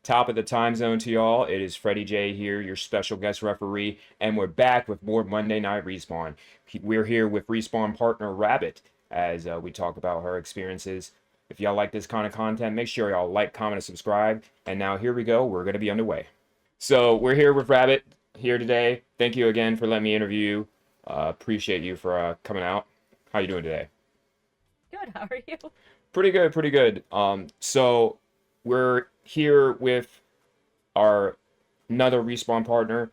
Top of the time zone to y'all. It is Freddie J here, your special guest referee, and we're back with more Monday Night Respawn. We're here with Respawn partner RABBOTT as we talk about her experiences. If y'all like this kind of content, make sure y'all like, comment, and subscribe. And now here we go. We're going to be underway. So we're here with RABBOTT here today. Thank you again for letting me interview you. Appreciate you for coming out. How you doing today? Good, how are you? Pretty good, pretty good. So we're here with our another Respawn partner.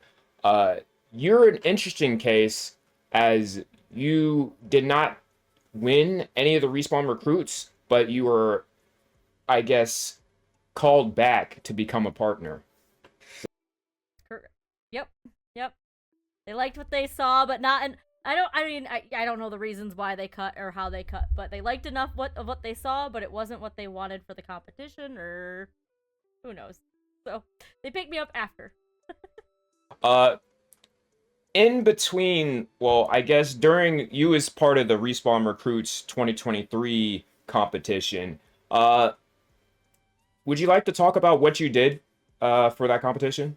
You're an interesting case as you did not win any of the Respawn recruits, but you were, I guess, called back to become a partner. Yep, yep. They liked what they saw, but not in. I don't know the reasons why they cut or how they cut, but they liked enough of what they saw, but it wasn't what they wanted for the competition, or who knows. So they picked me up after. Uh, in between, well, I guess during you as part of the Respawn Recruits 2023 competition, uh, would you like to talk about what you did for that competition?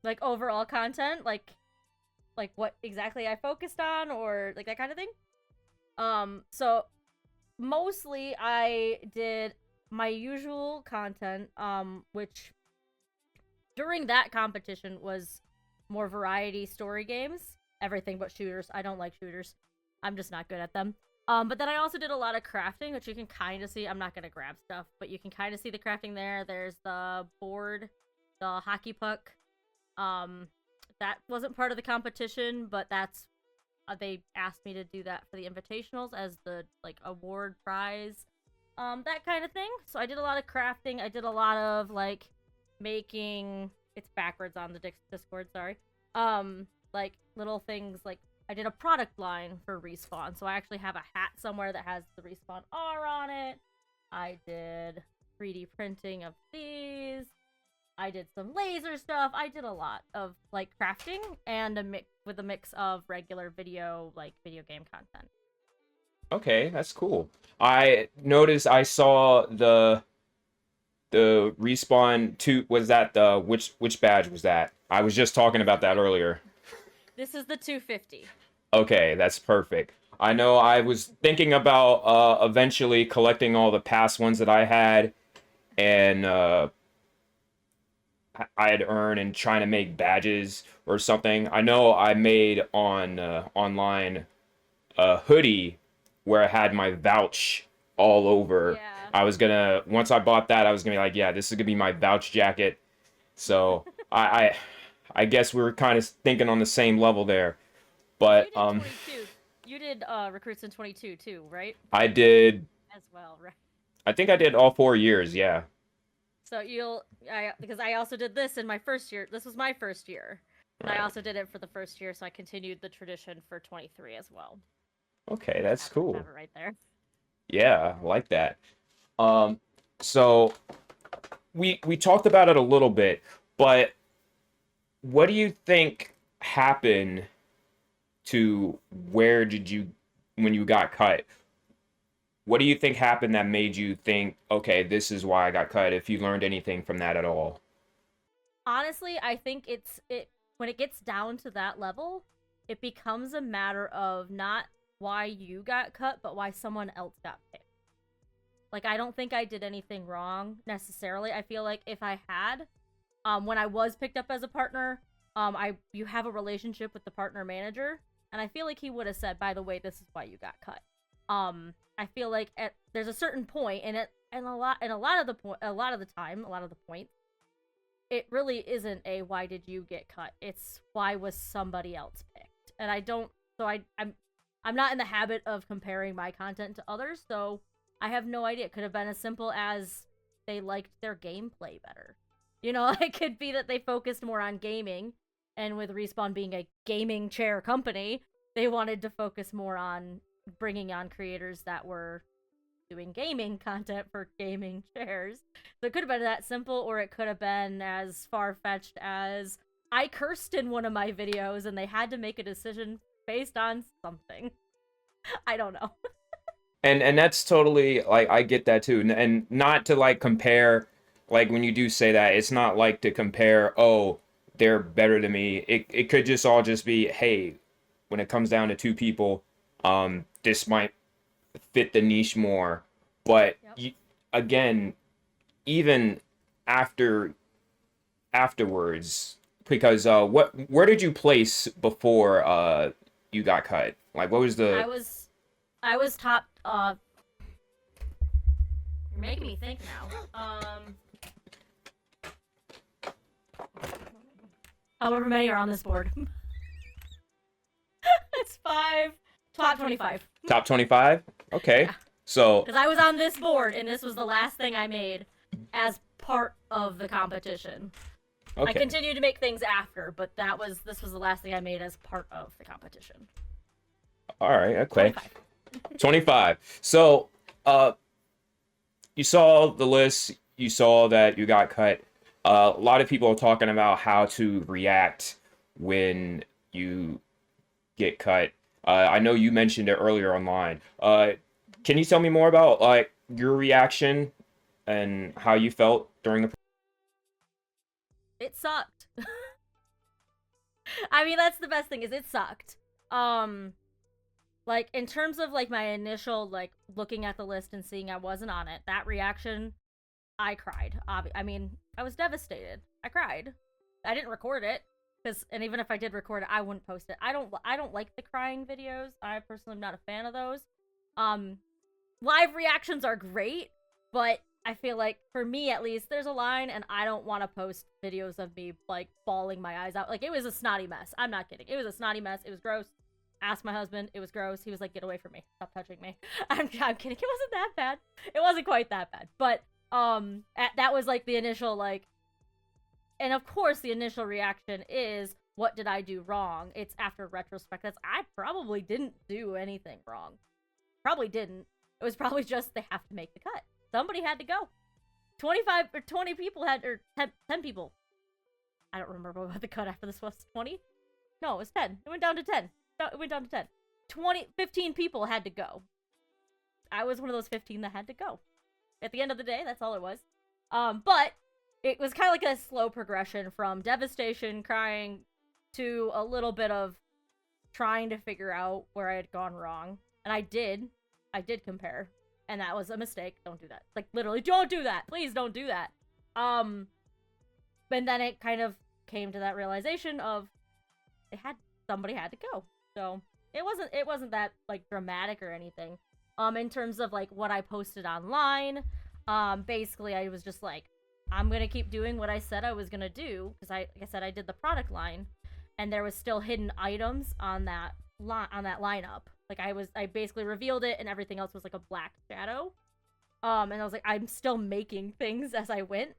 Like overall content, like what exactly I focused on, or like that kind of thing. So mostly I did my usual content, which during that competition was more variety story games, everything but shooters. I don't like shooters. I'm just not good at them. But then I also did a lot of crafting, which you can kind of see. I'm not gonna grab stuff, but you can kind of see the crafting there. There's the board, the hockey puck. Um, that wasn't part of the competition, but that's they asked me to do that for the invitationals as the like award prize, that kind of thing. So I did a lot of crafting. I did a lot of like making. It's backwards on the Discord. Sorry. Like little things like I did a product line for Respawn, so I actually have a hat somewhere that has the Respawn R on it. I did 3D printing of these. I did some laser stuff. I did a lot of like crafting and a mix of regular video game content. Okay, that's cool. I noticed I saw the Respawn 2, was that the which badge was that? I was just talking about that earlier. This is the 250. Okay, that's perfect. I know I was thinking about eventually collecting all the past ones that I had and I had earned and trying to make badges or something. I know I made on online a hoodie where I had my vouch all over. Yeah. I was gonna once I bought that, I was gonna be like, yeah, this is gonna be my vouch jacket. So I guess we were kind of thinking on the same level there. So you But did 22. You did recruits in 22 too, right? I did. As well, right? I think I did all 4 years. Yeah. So because I also did this in my first year. This was my first year. And I Right. also did it for the first year, so I continued the tradition for 23 as well. Okay, that's Have cool. it right there. Yeah, I like that. Um, so we talked about it a little bit, but what do you think happened to where did you when you got cut? What do you think happened that made you think, okay, this is why I got cut? If you learned anything from that at all? Honestly, I think it when it gets down to that level, it becomes a matter of not why you got cut, but why someone else got picked. Like I don't think I did anything wrong necessarily. I feel like if I had, when I was picked up as a partner, I you have a relationship with the partner manager, and I feel like he would have said, by the way, this is why you got cut. I feel like there's a certain point, and a lot of the a lot of the time, a lot of the points, it really isn't a why did you get cut. It's why was somebody else picked. And I don't so I'm not in the habit of comparing my content to others, so I have no idea. It could have been as simple as they liked their gameplay better. You know, it could be that they focused more on gaming, and with Respawn being a gaming chair company, they wanted to focus more on bringing on creators that were doing gaming content for gaming chairs. So it could have been that simple, or it could have been as far-fetched as I cursed in one of my videos and they had to make a decision based on something. I don't know. And that's totally like I get that too. And not to like compare like when you do say that, it's not like to compare, oh, they're better than me. It could just all just be, hey, when it comes down to two people, this might fit the niche more. But Yep. again, even after afterwards, because where did you place before you got cut? Like what was I the was I was top you're making me think now. However many are on this board. It's 5 top 25. top 25? Okay. Yeah. So, Because I was on this board, and this was the last thing I made as part of the competition. I okay. continued to make things after, but this was the last thing I made as part of the competition. All right. Okay. 25. 25. So, you saw the list, you saw that you got cut. A lot of people are talking about how to react when you get cut. I know you mentioned it earlier online. Can you tell me more about like your reaction and how you felt during the? It sucked. I mean, that's the best thing is it sucked. Like in terms of like my initial like looking at the list and seeing I wasn't on it, that reaction, I cried. I mean, I was devastated. I cried. I didn't record it and even if I did record it, I wouldn't post it. I don't like the crying videos. I personally am not a fan of those. Live reactions are great, but I feel like for me at least, there's a line, and I don't want to post videos of me like bawling my eyes out. Like it was a snotty mess. I'm not kidding. It was a snotty mess. It was gross. Asked my husband. It was gross. He was like, "Get away from me. Stop touching me." I'm kidding. It wasn't that bad. It wasn't quite that bad. But that was like the initial like, and of course the initial reaction is, "What did I do wrong?" It's after retrospect. That's I probably didn't do anything wrong. Probably didn't. It was probably just they have to make the cut. Somebody had to go. 25 or 20 people had, or 10 people. I don't remember what the cut after this was. 20? No, it was 10. It went down to 10. It went down to 10. 15 people had to go. I was one of those 15 that had to go. At the end of the day, that's all it was. But it was kind of like a slow progression from devastation, crying, to a little bit of trying to figure out where I had gone wrong. And I did compare. And that was a mistake. Don't do that. Like, literally, don't do that. Please don't do that. And then it kind of came to that realization of somebody had to go. So it wasn't that like dramatic or anything. In terms of like what I posted online, basically I was just like, I'm gonna keep doing what I said I was gonna do, because like I said, I did the product line, and there was still hidden items on that lineup. Like I basically revealed it, and everything else was like a black shadow. And I was like, I'm still making things as I went,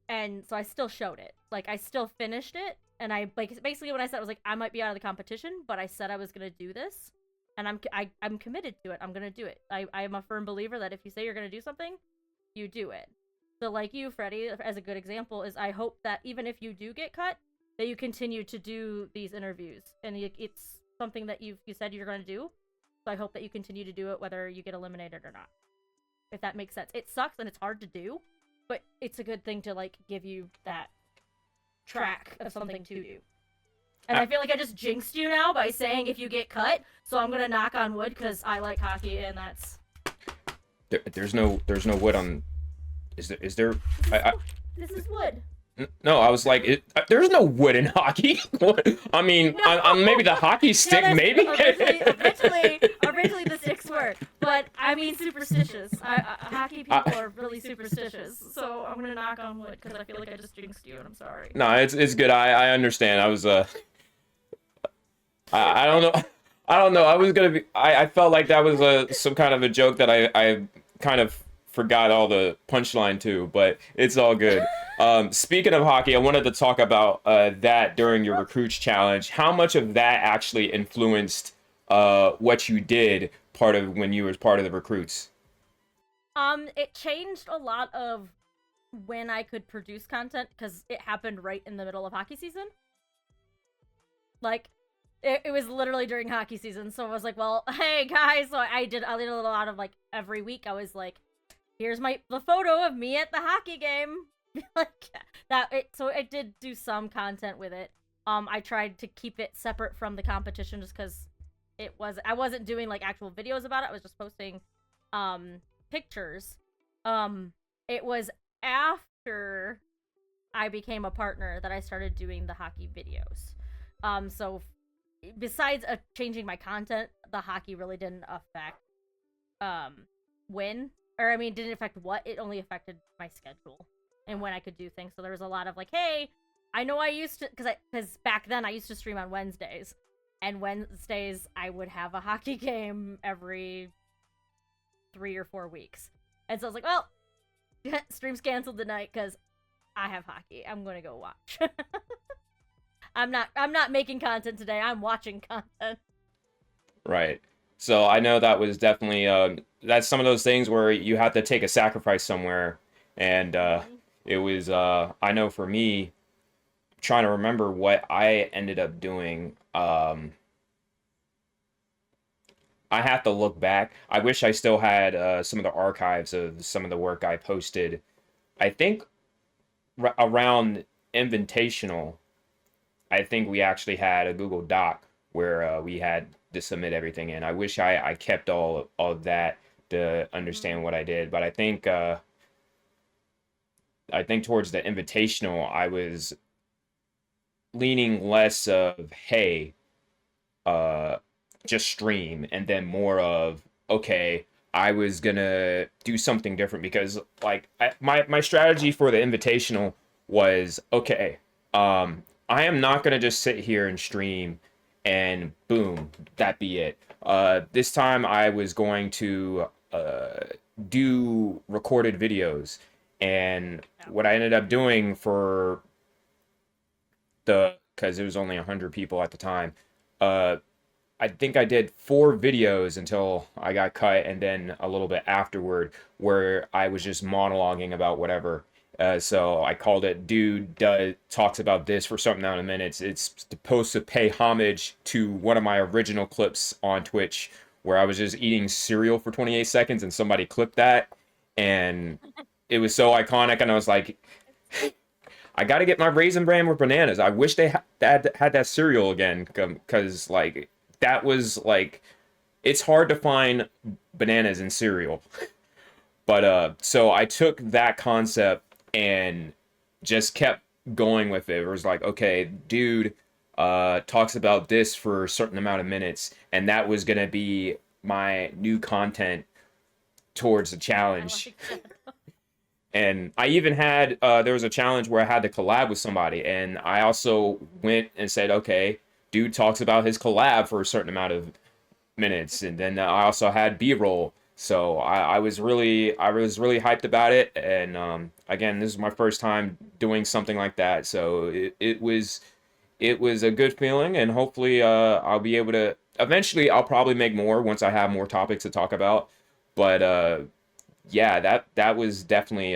and so I still showed it. Like I still finished it, and I like basically what I said was like, I might be out of the competition, but I said I was gonna do this, and I'm committed to it. I'm gonna do it. I am a firm believer that if you say you're gonna do something, you do it. So like you, Freddy, as a good example, is I hope that even if you do get cut, that you continue to do these interviews, and it's something that you said you're going to do. So I hope that you continue to do it whether you get eliminated or not. If that makes sense. It sucks and it's hard to do, but it's a good thing to like give you that track of something to do. And I feel like I just jinxed you now by saying if you get cut, so I'm going to knock on wood because I like hockey, and that's... There's no wood on. Is there? This is wood. No, I was like, there's no wood in hockey. I mean, No. maybe the hockey stick, maybe. Originally the sticks were, but I mean superstitious. Hockey people are really superstitious, so I'm gonna knock on wood because I feel like I just jinxed you, and I'm sorry. No, it's good. I understand. I was I don't know. I don't know. I was gonna be. I felt like that was some kind of a joke that I kind of forgot all the punchline too, but it's all good. Speaking of hockey, I wanted to talk about that during your recruits challenge. How much of that actually influenced what you did when you were part of the recruits? It changed a lot of when I could produce content because it happened right in the middle of hockey season. Like, it was literally during hockey season, so I was like, well, hey guys, so I did a lot of like every week I was like, here's the photo of me at the hockey game. Like so I did do some content with it. I tried to keep it separate from the competition just because I wasn't doing like actual videos about it. I was just posting pictures. It was after I became a partner that I started doing the hockey videos. So besides changing my content, the hockey really didn't affect when, or I mean, didn't affect what. It only affected my schedule and when I could do things. So there was a lot of like, hey, I know I used to, because back then I used to stream on Wednesdays, and Wednesdays I would have a hockey game every 3 or 4 weeks, and so I was like, well, stream's canceled tonight because I have hockey. I'm gonna go watch. I'm not making content today. I'm watching content. Right. So I know that was definitely that's some of those things where you have to take a sacrifice somewhere, and it was I know for me, trying to remember what I ended up doing. I have to look back. I wish I still had some of the archives of some of the work I posted. I think around Invitational, I think we actually had a Google Doc where we had to submit everything in. I wish I kept all of that to understand what I did, but I think towards the Invitational, I was leaning less of, hey, uh just stream, and then more of, okay, I was gonna do something different because like my strategy for the Invitational was, okay, I am not gonna just sit here and stream and boom, that be it. This time I was going to do recorded videos, and what I ended up doing for because it was only 100 people at the time, uh I think I did 4 videos until I got cut, and then a little bit afterward where I was just monologuing about whatever. So I called it "Dude Talks About This" for something out of minutes. It's supposed to pay homage to one of my original clips on Twitch where I was just eating cereal for 28 seconds, and somebody clipped that, and it was so iconic. And I was like, I got to get my Raisin Bran with bananas. I wish they had that cereal again, because like that was like, it's hard to find bananas in cereal. But so I took that concept and just kept going with it. It was like, okay, dude talks about this for a certain amount of minutes, and that was gonna be my new content towards the challenge. And I even had there was a challenge where I had to collab with somebody, and I also went and said, okay, dude talks about his collab for a certain amount of minutes, and then I also had B-roll. So I was really hyped about it, and again, this is my first time doing something like that, so it was a good feeling, and hopefully I'll be able to eventually. I'll probably make more once I have more topics to talk about, but yeah, that was definitely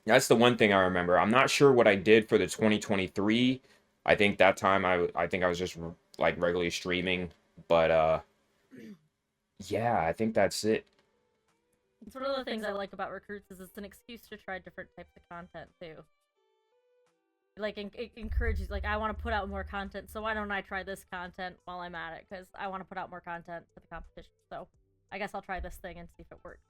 that's the one thing I remember. I'm not sure what I did for the 2023. I think that time I think I was just like regularly streaming, but yeah, I think that's it. It's one of the things I like about recruits is it's an excuse to try different types of content too. Like it encourages, like, I want to put out more content, so why don't I try this content while I'm at it? Because I want to put out more content for the competition. So I guess I'll try this thing and see if it works.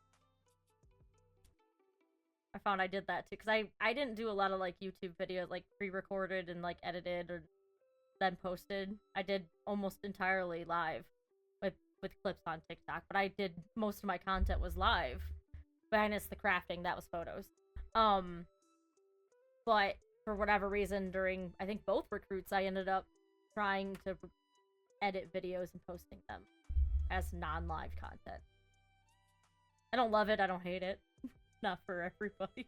I found I did that too, because I didn't do a lot of like YouTube videos like pre-recorded and like edited or then posted. I did almost entirely live with clips on TikTok, but I did most of my content was live. Minus the crafting, that was photos. But for whatever reason, during I think both recruits, I ended up trying to edit videos and posting them as non-live content. I don't love it. I don't hate it. Not for everybody,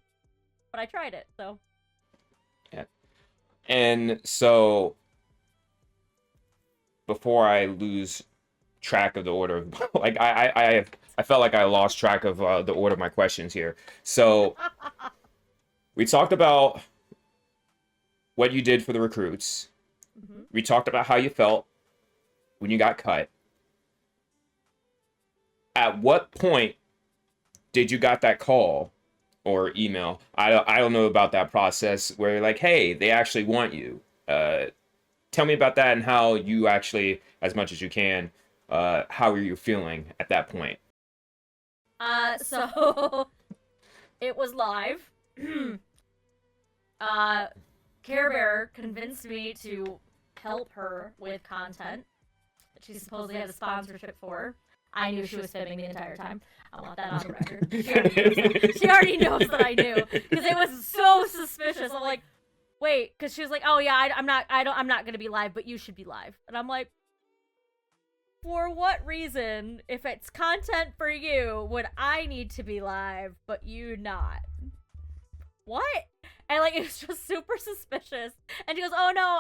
but I tried it. So Yeah. And so before I lose track of the order of like I felt like I lost track of the order of my questions here. So we talked about what you did for the recruits. mm-hmm. We talked about how you felt when you got cut. At what point did you got that call or email? I don't know about that process where you're like, hey, they actually want you. Tell me about that and how you actually, as much as you can, how are you feeling at that point? So it was live. uh, Care Bear convinced me to help her with content that she supposedly had a sponsorship for. I knew she was fibbing the entire time. I want that on the record. She already knows that. She already knows that I knew because it was so suspicious. I'm like, wait, because she was like, oh yeah, I'm not gonna be live, but you should be live, and I'm like, for what reason? If it's content for you, would I need to be live, but you not? What? And like, it was just super suspicious. And she goes, oh no,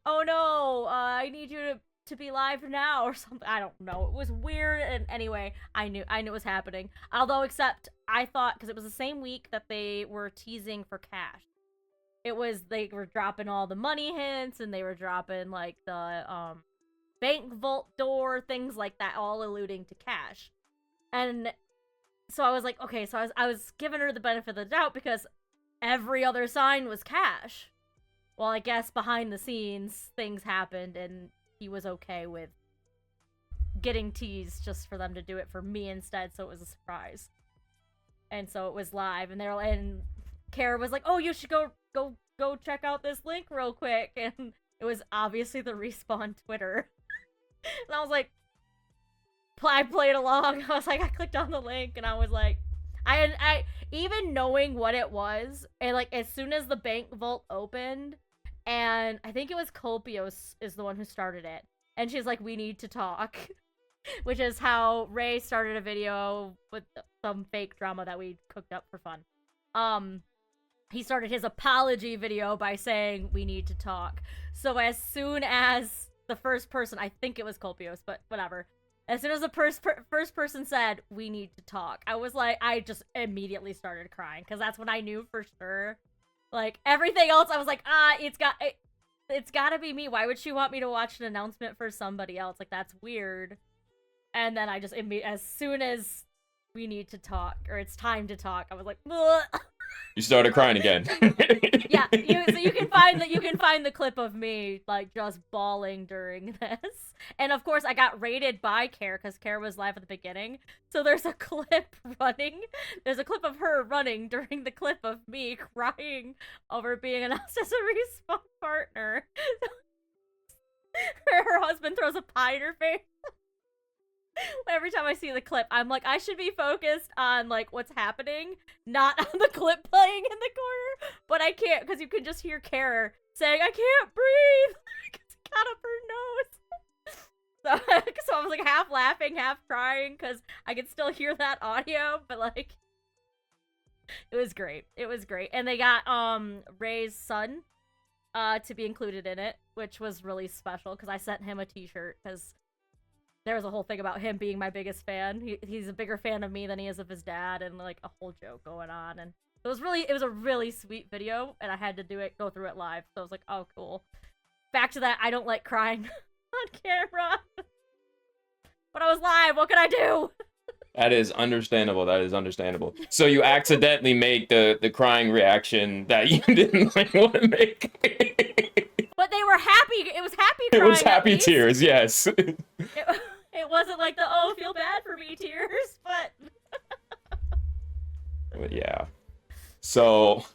oh no, I need you to be live now or something. I don't know. It was weird. And anyway, I knew it was happening. Although, except I thought, because it was the same week that they were teasing for cash. They were dropping all the money hints, and they were dropping like the bank vault door, things like that, all alluding to cash. And so I was like, okay, so I was giving her the benefit of the doubt because every other sign was cash. Well, I guess behind the scenes things happened and he was okay with getting teased just for them to do it for me instead, so it was a surprise. And so it was live, and Kara was like, oh, you should go check out this link real quick, and it was obviously the Respawn Twitter. And I was like, I played along. I was like, I clicked on the link, and I was like, I even knowing what it was, and like as soon as the bank vault opened, and I think it was Colpios is the one who started it, and she's like, we need to talk, which is how Ray started a video with some fake drama that we cooked up for fun. He started his apology video by saying, we need to talk. So as soon as the first person, I think it was Colpios, but whatever. As soon as the first person said, we need to talk, I was like, I just immediately started crying. Because that's when I knew for sure. Like, everything else, I was like, it's gotta be me. Why would she want me to watch an announcement for somebody else? Like, that's weird. And then I just, as soon as we need to talk, or it's time to talk, I was like, bleh. You started crying again. Yeah, so you can find the clip of me like just bawling during this, and of course I got rated by Care because Care was live at the beginning. So there's a clip running. There's a clip of her running during the clip of me crying over being announced as a Respawn partner. Her husband throws a pie in her face. Every time I see the clip, I'm like, I should be focused on like what's happening, not on the clip playing in the corner. But I can't because you can just hear Kara saying, "I can't breathe," because it got up her nose. So I was like half laughing, half crying because I could still hear that audio. But like, it was great. It was great, and they got Ray's son to be included in it, which was really special because I sent him a T-shirt because there was a whole thing about him being my biggest fan. He's a bigger fan of me than he is of his dad, and like a whole joke going on. And it was a really sweet video, and I had to go through it live. So I was like, oh, cool. Back to that, I don't like crying on camera. But I was live, what could I do? That is understandable. That is understandable. So you accidentally make the crying reaction that you didn't like want to make. But they were happy. It was happy crying. It was happy tears, yes. It wasn't like the, oh, feel bad for me tears, but yeah. So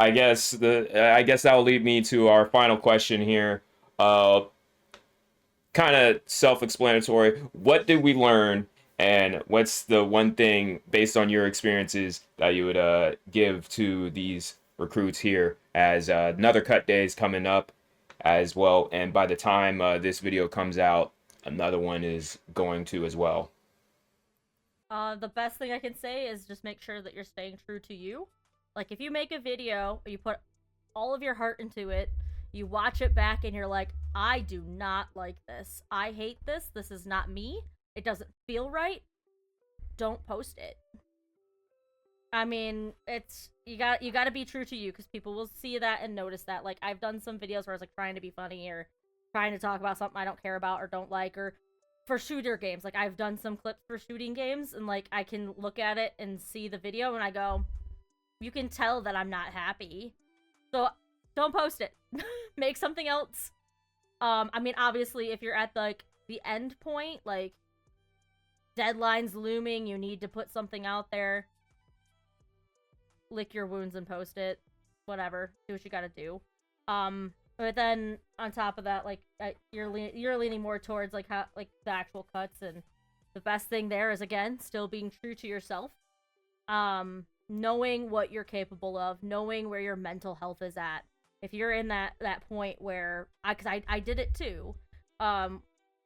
I guess that'll lead me to our final question here. Kind of self-explanatory. What did we learn, and what's the one thing based on your experiences that you would give to these recruits here, as another cut day is coming up as well, and by the time this video comes out, another one is going to as well. The best thing I can say is just make sure that you're staying true to you. Like, if you make a video, you put all of your heart into it, you watch it back and you're like, I do not like this. I hate this. This is not me. It doesn't feel right. Don't post it. I mean, you got to be true to you, because people will see that and notice that. Like, I've done some videos where I was like trying to be funny or trying to talk about something I don't care about or don't like, or for shooter games. Like I've done some clips for shooting games, and like I can look at it and see the video, and I go, you can tell that I'm not happy. So don't post it. Make something else. I mean, obviously, if you're at the end point, like deadlines looming, you need to put something out there. Lick your wounds and post it. Whatever. Do what you gotta do. But then on top of that, like you're leaning more towards like how like the actual cuts, and the best thing there is again still being true to yourself. Knowing what you're capable of, knowing where your mental health is at. If you're in that point where I did it too,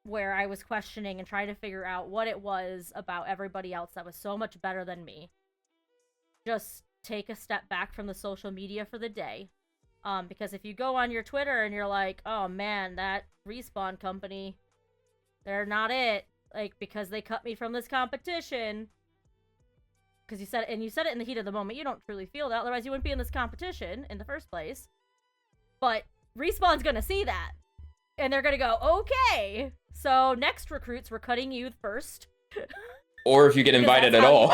where I was questioning and trying to figure out what it was about everybody else that was so much better than me. Just take a step back from the social media for the day. Because if you go on your Twitter and you're like, oh man, that Respawn company, they're not it. Like, because they cut me from this competition. Because you said it in the heat of the moment. You don't truly feel that. Otherwise, you wouldn't be in this competition in the first place. But Respawn's gonna see that. And they're gonna go, okay. So next recruits, we're cutting you first. Or if you get invited at all.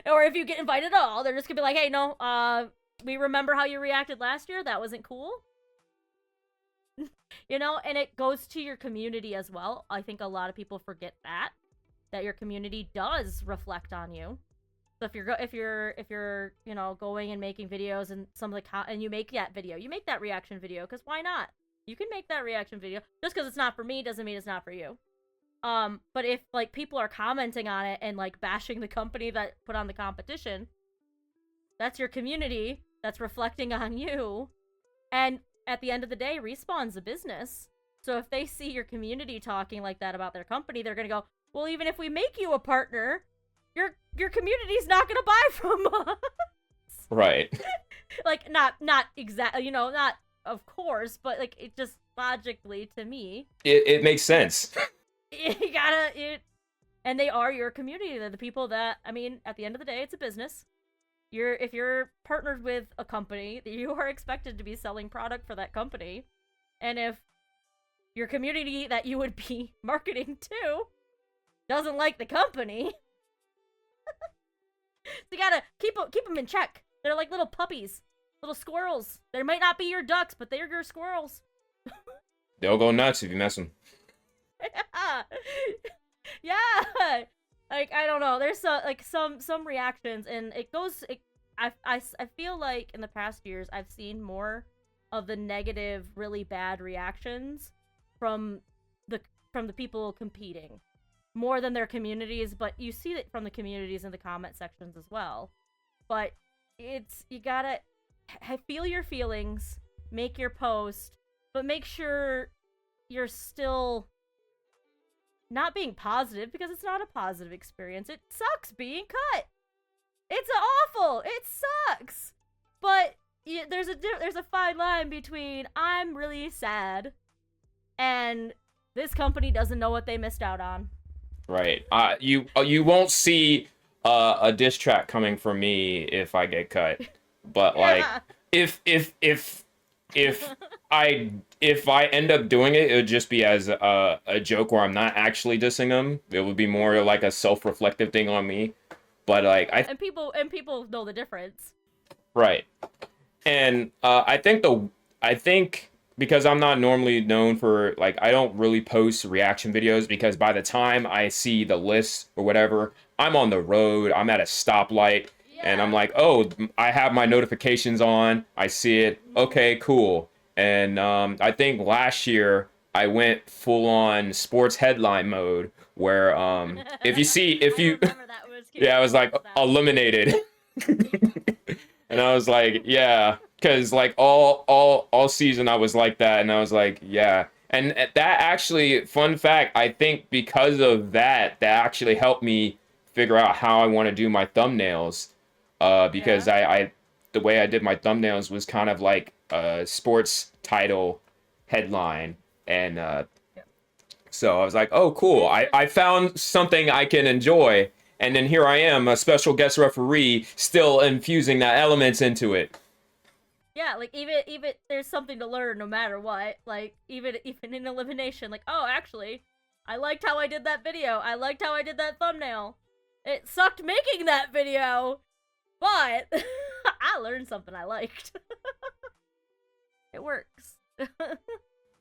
Or if you get invited at all, they're just gonna be like, hey, no, we remember how you reacted last year. That wasn't cool. You know, and it goes to your community as well. I think a lot of people forget that your community does reflect on you. So if you're you know going and making videos and and you make that video, you make that reaction video, because why not? You can make that reaction video. Just because it's not for me doesn't mean it's not for you. But if like people are commenting on it and like bashing the company that put on the competition, that's your community that's reflecting on you. And at the end of the day, Respawn's a business. So if they see your community talking like that about their company, they're gonna go, well, even if we make you a partner, your community's not gonna buy from us. Right. Like not exactly, you know, not of course, but like it just logically to me. It makes sense. You and they are your community. They're the people that, I mean, at the end of the day, it's a business. If you're partnered with a company, you are expected to be selling product for that company. And if your community that you would be marketing to doesn't like the company, so you gotta keep them in check. They're like little puppies, little squirrels. They might not be your ducks, but they're your squirrels. They'll go nuts if you mess them. Yeah. Like, I don't know. There's some reactions, and I feel like in the past years I've seen more of the negative, really bad reactions from the people competing, more than their communities. But you see it from the communities in the comment sections as well. But you gotta feel your feelings, make your post, but make sure you're still not being positive, because it's not a positive experience. It sucks being cut. It's awful. It sucks. But there's a fine line between I'm really sad and this company doesn't know what they missed out on. Right. You won't see a diss track coming from me if I get cut. But like, if I end up doing it, it would just be as a joke where I'm not actually dissing them. It would be more like a self-reflective thing on me. But like, and people know the difference. Right. And I think because I'm not normally known for, like, I don't really post reaction videos, because by the time I see the list or whatever, I'm on the road, I'm at a stoplight, and I'm like, oh, I have my notifications on, I see it, okay, cool. And I think last year I went full on sports headline mode, where if you yeah, I was like eliminated. And I was like, yeah, because like all season I was like that, and I was like, yeah. And that actually, fun fact, I think because of that actually helped me figure out how I want to do my thumbnails. Because I the way I did my thumbnails was kind of like a sports title headline, and so I was like, oh, cool, I found something I can enjoy. And then here I am, a special guest referee, still infusing that elements into it. Yeah, like even there's something to learn no matter what. Like even in elimination, like, oh, actually, I liked how I did that video. I liked how I did that thumbnail. It sucked making that video, but I learned something I liked. It works.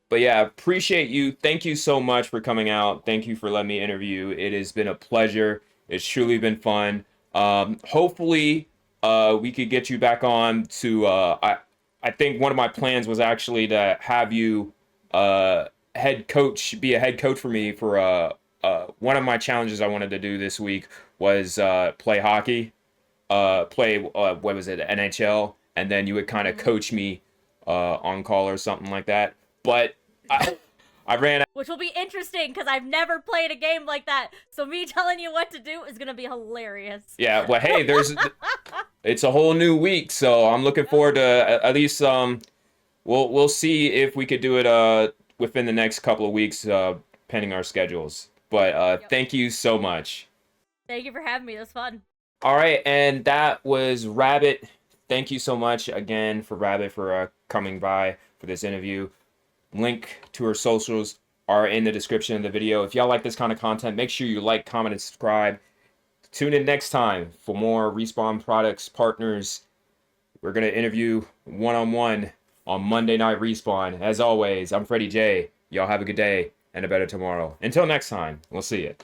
But yeah, appreciate you. Thank you so much for coming out. Thank you for letting me interview. It has been a pleasure. It's truly been fun. Hopefully, we could get you back on to. I think one of my plans was actually to have you head coach, be a head coach for me for one of my challenges I wanted to do this week was play hockey, play what was it, NHL, and then you would kind of coach me on call or something like that. But I ran out. Which will be interesting because I've never played a game like that. So me telling you what to do is gonna be hilarious. Yeah, well, hey, it's a whole new week, so I'm looking forward to at least we'll see if we could do it within the next couple of weeks, pending our schedules. But Yep. Thank you so much. Thank you for having me. It was fun. All right, and that was Rabbit. Thank you so much again for Rabbit for coming by for this interview. Link to her socials are in the description of the video. If y'all like this kind of content, make sure you like, comment, and subscribe. Tune in next time for more Respawn products partners. We're going to interview one-on-one on Monday Night Respawn. As always, I'm Fretty J. Y'all have a good day and a better tomorrow. Until next time, we'll see you.